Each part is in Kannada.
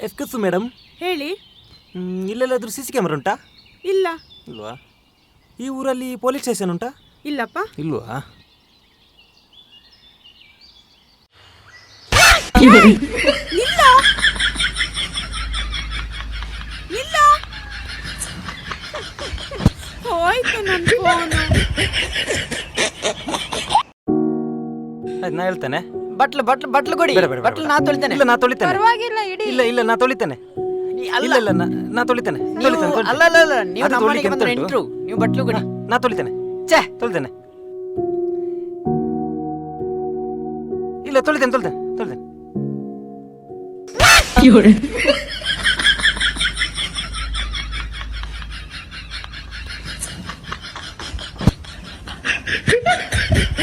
ಎಸ್ಕಸ್ಸು ಮೇಡಮ್, ಹೇಳಿ. ಇಲ್ಲೆಲ್ಲಾದ್ರೂ ಸಿ ಸಿ ಕ್ಯಾಮ್ರಾ ಉಂಟಾ? ಇಲ್ಲ. ಇಲ್ವಾ? ಈ ಊರಲ್ಲಿ ಪೊಲೀಸ್ ಸ್ಟೇಷನ್ ಉಂಟಾ? ಇಲ್ಲಪ್ಪ. ಇಲ್ವಾ? ಇಲ್ಲ ಇಲ್ಲ, ಹೋಯ್ತು ನನ್ನ ಫೋನು. ಆಯ್ತು, ನಾ ಹೇಳ್ತೇನೆ. ಬಟ್ಲು ಬಟ್ಲು ಬಟ್ಲು ಕೊಡಿ. ಬಟ್ಲು ನಾ ತೊಳಿತೇನೆ. ಇಲ್ಲ, ನಾ ತೊಳಿತೇನೆ. ಪರವಾಗಿಲ್ಲ, ಇಡಿ. ಇಲ್ಲ ಇಲ್ಲ, ನಾ ತೊಳಿತೇನೆ. ಇಲ್ಲ ಇಲ್ಲ, ನಾ ತೊಳಿತೇನೆ. ಅಲ್ಲ ಅಲ್ಲ ಅಲ್ಲ, ನೀವು ನಮ್ಮ ಮನೆಗೆ ಬಂದ್ರೆ ಎಂಟ್ರು, ನೀವು ಬಟ್ಲು ಕೊಡಿ. ನಾ ತೊಳಿತೇನೆ. ಛೇ, ತೊಳಿತೇನೆ. ಇಲ್ಲ, ತೊಳಿತೇನೆ ತೊಳಿತೇನೆ ತೊಳಿತೇನೆ.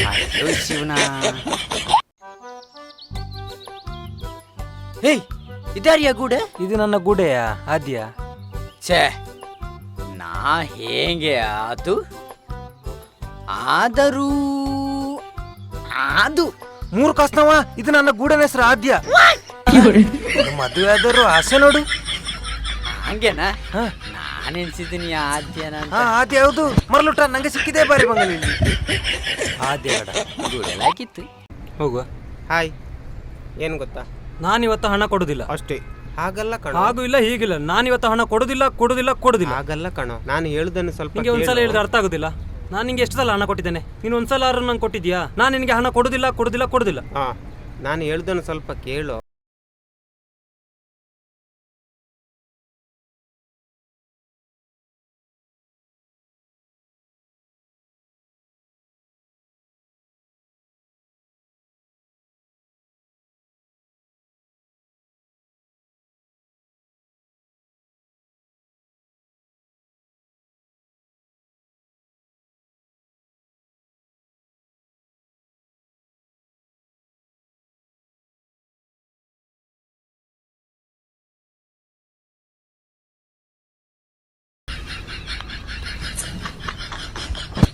ಅಯ್ಯೋ ಶಿವನ. ಏಯ್, ಇದಾರಿಯ ಗೂಡೆ? ಇದು ನನ್ನ ಗೂಡೆಯಾ ಆದ್ಯ? ಛೇ, ನಾ ಹೇಗೆ ಆತು? ಆದರೂ ಅದು ಮೂರ್ಖಸ್ನವ, ಇದು ನನ್ನ ಗೂಡನ ಹೆಸರು ಆದ್ಯ. ಮದುವೆ ಆದರೂ ಆಸೆ ನೋಡು. ಹಂಗೇನಾ? ಹಾ, ನಾನೆನ್ಸಿದ್ದೀನಿ ಆದ್ಯನ ಅಂತ. ಹಾ, ಆದ್ಯ ಹೌದು. ಮರಳುಟ ನಂಗೆ ಸಿಕ್ಕಿದೆ ಬಾರಿ ಬಂಗಲಿ. ಆದ್ಯ ಬೇಡ, ಗೂಡೆಲ್ಲ ಹಾಕಿತ್ತು. ಹೋಗುವ. ಹಾಯ್, ಏನು ಗೊತ್ತಾ, ನಾನಿವತ್ತು ಹಣ ಕೊಡುದಿಲ್ಲ. ಅಷ್ಟೇ. ಹಾಗಲ್ಲ ಕಣೋ. ಹಾಗೂ ಇಲ್ಲ ಹೀಗಿಲ್ಲ, ನಾನಿವತ್ತು ಹಣ ಕೊಡುದಿಲ್ಲ ಕೊಡುದಿಲ್ಲ ಕೊಡುದಿಲ್ಲ. ಹಾಗಲ್ಲ ಕಣೋ, ನಾನು ಹೇಳುದನ್ನು ಸ್ವಲ್ಪ ನಿಂಗೆ ಒಂದ್ಸಲ ಹೇಳಿದ್ರೆ ಅರ್ಥ ಆಗುದಿಲ್ಲ. ನಾನು ನಿಂಗೆ ಎಷ್ಟು ಸಲ ಹಣ ಕೊಟ್ಟಿದ್ದೇನೆ? ನೀನು ಒಂದ್ಸಲ ನಂಗೆ ಕೊಟ್ಟಿದ್ಯಾ? ನಾನು ನಿನಗೆ ಹಣ ಕೊಡುದಿಲ್ಲ ಕೊಡುದಿಲ್ಲ ಕೊಡುದಿಲ್ಲ. ಹಾ, ನಾನು ಹೇಳುದನ್ನು ಸ್ವಲ್ಪ ಕೇಳು.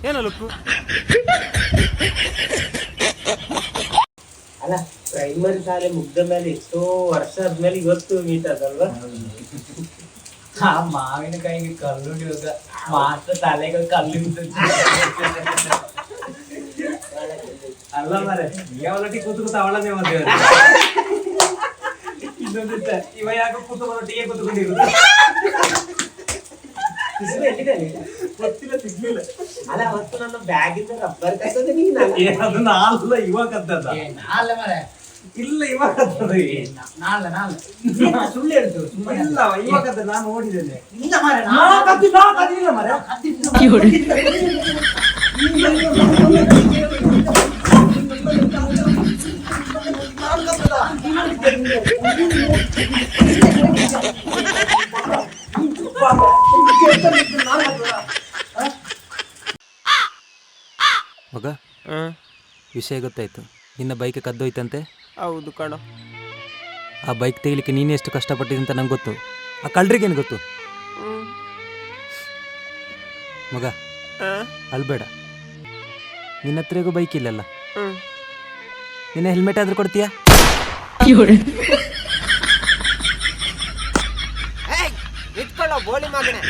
ಏನಲ್ಲಕ್ಕು? ಅಲ್ಲ, ಪ್ರೈಮರಿ ಶಾಲೆ ಮುಗ್ದ ಮೇಲೆ ಎಷ್ಟೋ ವರ್ಷ ಆದ್ಮೇಲೆ ಇವತ್ತು ಮೀಟ್ ಅದಲ್ವಾ? ಆ ಮಾವಿನಕಾಯಿಗೆ ಕಲ್ಲು ಹಿಡಿಯೋದ ಮಾತ್ರ ತಲೆಗೆ ಕಲ್ಲು ಅಲ್ಲ ಮಾರೆ, ಯಾವಲಟಿ ಕೂತ್ಕೊತ ಅವಳನ್ನೇ ಮದುವೆ. ಇನ್ನೊಂದಿತ್ತ, ಇವ ಯಾಕೆ ಕೂತ್ಕೊಂಡೊಟ್ಟಿಗೆ ಕೂತ್ಕೊಂಡಿರೋದು? ಗೊತ್ತಿಲ್ಲ, ಸಿಗ್ಲಿಲ್ಲ. ಅಲ್ಲ, ಅವತ್ತು ನನ್ನ ಬ್ಯಾಗಿಂದ ರಬ್ಬರ್ ಕಸದ ನೀನು. ಅದು ನಾಲ್ಕು ಇವಾಗ ಕದ್ದದ. ನಾಳೆ ಮರೆ ಇಲ್ಲ, ಇವಾಗ ಕದ್ದದ. ನಾಳೆ ನಾಳೆ ಸುಳ್ಳು ಹೇಳ್ತು. ಇಲ್ಲ, ಇವಾಗ ಕದ್ದದ, ನಾನು ನೋಡಿದ್ದೇನೆ. ಇಲ್ಲ ಮರೆ, ಕದ್ದಿಲ್ಲ ಮರೆ. ಮಗ, ವಿಷಯ ಗೊತ್ತಾಯ್ತು. ನಿನ್ನ ಬೈಕ್ ಕದ್ದೋಯ್ತಂತೆ. ಹೌದು ಕಣೋ. ಆ ಬೈಕ್ ತೆಗಿಲಿಕ್ಕೆ ನೀನು ಎಷ್ಟು ಕಷ್ಟಪಟ್ಟಿದೆ ಅಂತ ನಂಗೆ ಗೊತ್ತು. ಆ ಕಳ್ರಿಗೇನು ಗೊತ್ತು? ಮಗ, ಅಲ್ಬೇಡ. ನಿನ್ನ ಹತ್ರಗೂ ಬೈಕ್ ಇಲ್ಲಲ್ಲ, ನಿನ್ನ ಹೆಲ್ಮೆಟ್ ಆದ್ರೂ ಕೊಡ್ತೀಯಾ? ನಿಂತ್ಕೊಳ್ಳೋ ಬೋಳಿ ಮಗನೇ.